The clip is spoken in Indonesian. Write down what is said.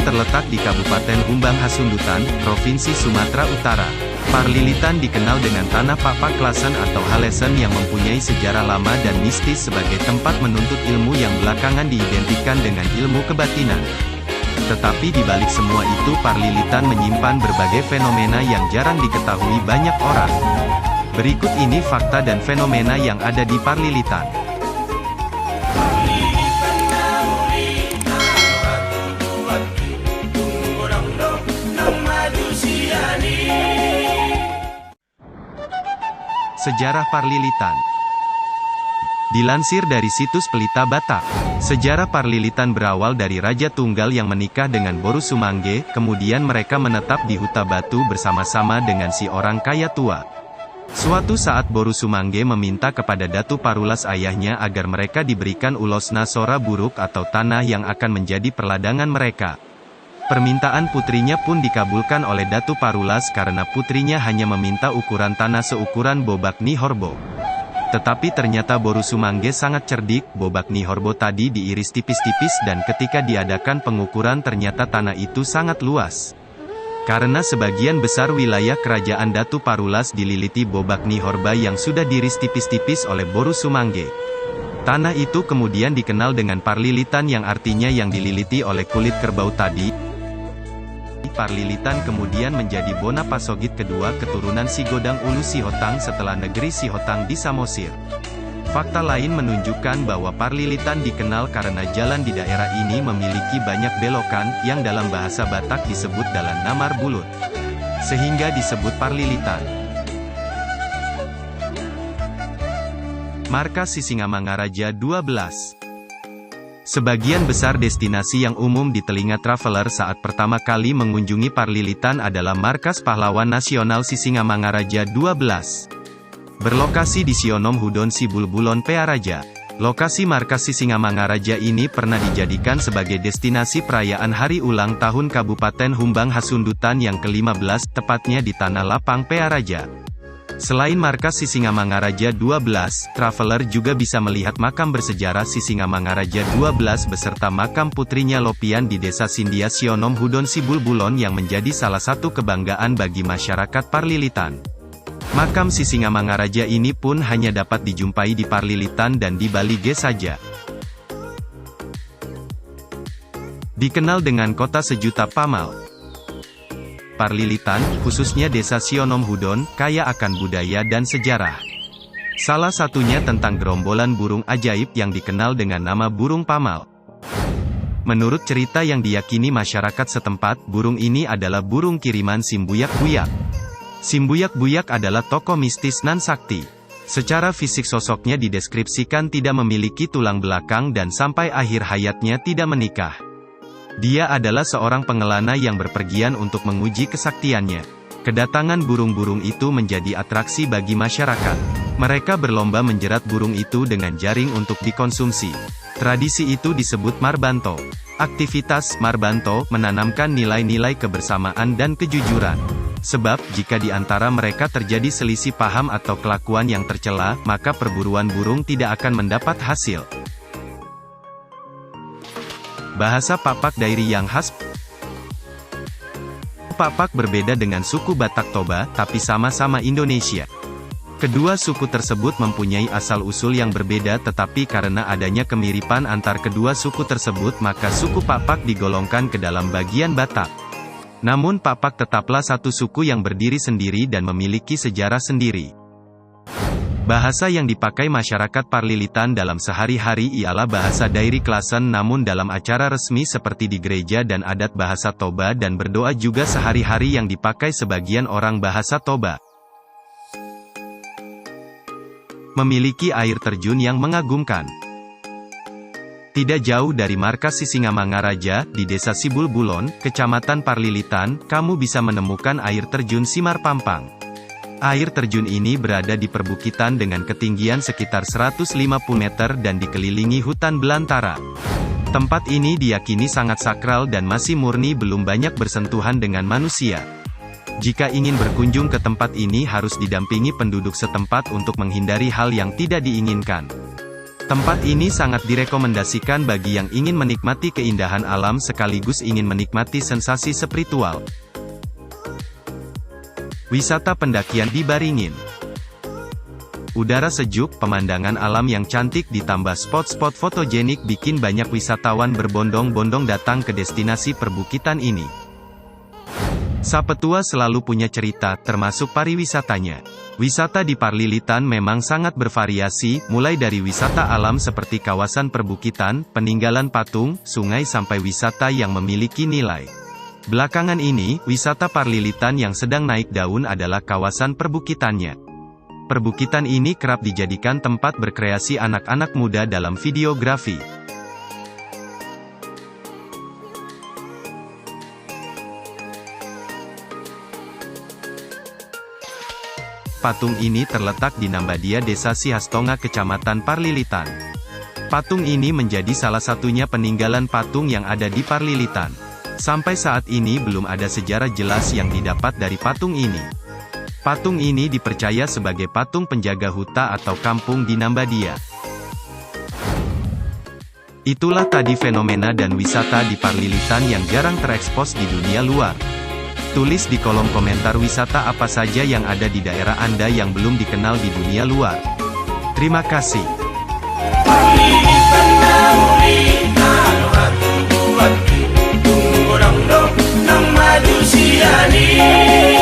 terletak di Kabupaten Humbang Hasundutan, Provinsi Sumatera Utara. Parlilitan dikenal dengan tanah Papak Klasen atau Halesen yang mempunyai sejarah lama dan mistis sebagai tempat menuntut ilmu yang belakangan diidentikan dengan ilmu kebatinan. Tetapi di balik semua itu Parlilitan menyimpan berbagai fenomena yang jarang diketahui banyak orang. Berikut ini fakta dan fenomena yang ada di Parlilitan. Sejarah Parlilitan. Dilansir dari situs Pelita Batak, sejarah Parlilitan berawal dari Raja Tunggal yang menikah dengan Boru Sumangge, kemudian mereka menetap di Huta Batu bersama-sama dengan si orang kaya tua. Suatu saat Boru Sumangge meminta kepada Datu Parulas ayahnya agar mereka diberikan Ulosna Sora Buruk atau tanah yang akan menjadi perladangan mereka. Permintaan putrinya pun dikabulkan oleh Datu Parulas karena putrinya hanya meminta ukuran tanah seukuran Bobak Nihorbo. Tetapi ternyata Boru Sumangge sangat cerdik, Bobak Nihorbo tadi diiris tipis-tipis dan ketika diadakan pengukuran ternyata tanah itu sangat luas. Karena sebagian besar wilayah kerajaan Datu Parulas dililiti Bobak Nihorba yang sudah diiris tipis-tipis oleh Boru Sumangge. Tanah itu kemudian dikenal dengan Parlilitan yang artinya yang dililiti oleh kulit kerbau tadi. Parlilitan kemudian menjadi Bona Pasogit kedua keturunan Sigodang Ulu Sihotang setelah negeri Sihotang di Samosir. Fakta lain menunjukkan bahwa Parlilitan dikenal karena jalan di daerah ini memiliki banyak belokan, yang dalam bahasa Batak disebut dalan namar bulut. Sehingga disebut Parlilitan. Markas Sisingamangaraja 12. Sebagian besar destinasi yang umum di telinga traveler saat pertama kali mengunjungi Parlilitan adalah Markas Pahlawan Nasional Sisingamangaraja 12. Berlokasi di Sionom Hudon Sibulbulon Pearaja. Lokasi Markas Sisingamangaraja ini pernah dijadikan sebagai destinasi perayaan hari ulang tahun Kabupaten Humbang Hasundutan yang ke-15, tepatnya di Tanah Lapang Pearaja. Selain Markas Sisingamangaraja 12, traveler juga bisa melihat makam bersejarah Sisingamangaraja 12 beserta makam putrinya Lopian di Desa Sindia Sionom Hudon Sibulbulon yang menjadi salah satu kebanggaan bagi masyarakat Parlilitan. Makam Sisingamangaraja ini pun hanya dapat dijumpai di Parlilitan dan di Bali G saja. Dikenal dengan kota sejuta pamal. Parlilitan, khususnya Desa Sionom Hudon, kaya akan budaya dan sejarah. Salah satunya tentang gerombolan burung ajaib yang dikenal dengan nama burung pamal. Menurut cerita yang diyakini masyarakat setempat, burung ini adalah burung kiriman Simbuyak-Buyak. Simbuyak-Buyak adalah tokoh mistis nan sakti. Secara fisik sosoknya dideskripsikan tidak memiliki tulang belakang dan sampai akhir hayatnya tidak menikah. Dia adalah seorang pengelana yang berpergian untuk menguji kesaktiannya. Kedatangan burung-burung itu menjadi atraksi bagi masyarakat. Mereka berlomba menjerat burung itu dengan jaring untuk dikonsumsi. Tradisi itu disebut Marbanto. Aktivitas Marbanto menanamkan nilai-nilai kebersamaan dan kejujuran. Sebab, jika di antara mereka terjadi selisih paham atau kelakuan yang tercela, maka perburuan burung tidak akan mendapat hasil. Bahasa Papak Dairi yang khas. Papak berbeda dengan suku Batak Toba, tapi sama-sama Indonesia. Kedua suku tersebut mempunyai asal-usul yang berbeda tetapi karena adanya kemiripan antar kedua suku tersebut maka suku Papak digolongkan ke dalam bagian Batak. Namun Papak tetaplah satu suku yang berdiri sendiri dan memiliki sejarah sendiri. Bahasa yang dipakai masyarakat Parlilitan dalam sehari-hari ialah bahasa Dairi Klasen namun dalam acara resmi seperti di gereja dan adat bahasa Toba dan berdoa juga sehari-hari yang dipakai sebagian orang bahasa Toba. Memiliki air terjun yang mengagumkan. Tidak jauh dari Markas Sisingamangaraja, di Desa Sibulbulon, Kecamatan Parlilitan, kamu bisa menemukan air terjun Simar Pampang. Air terjun ini berada di perbukitan dengan ketinggian sekitar 150 meter dan dikelilingi hutan belantara. Tempat ini diyakini sangat sakral dan masih murni belum banyak bersentuhan dengan manusia. Jika ingin berkunjung ke tempat ini harus didampingi penduduk setempat untuk menghindari hal yang tidak diinginkan. Tempat ini sangat direkomendasikan bagi yang ingin menikmati keindahan alam sekaligus ingin menikmati sensasi spiritual. Wisata pendakian di Baringin. Udara sejuk, pemandangan alam yang cantik ditambah spot-spot fotogenik bikin banyak wisatawan berbondong-bondong datang ke destinasi perbukitan ini. Sapetua selalu punya cerita, termasuk pariwisatanya. Wisata di Parlilitan memang sangat bervariasi, mulai dari wisata alam seperti kawasan perbukitan, peninggalan patung, sungai sampai wisata yang memiliki nilai. Belakangan ini, wisata Parlilitan yang sedang naik daun adalah kawasan perbukitannya. Perbukitan ini kerap dijadikan tempat berkreasi anak-anak muda dalam videografi. Patung ini terletak di Nambadia Desa Sihastonga Kecamatan Parlilitan. Patung ini menjadi salah satunya peninggalan patung yang ada di Parlilitan. Sampai saat ini belum ada sejarah jelas yang didapat dari patung ini. Patung ini dipercaya sebagai patung penjaga huta atau kampung di Nambadia. Itulah tadi fenomena dan wisata di Parlilitan yang jarang terekspos di dunia luar. Tulis di kolom komentar wisata apa saja yang ada di daerah Anda yang belum dikenal di dunia luar. Terima kasih. Tunggu dong, nang maju si ani.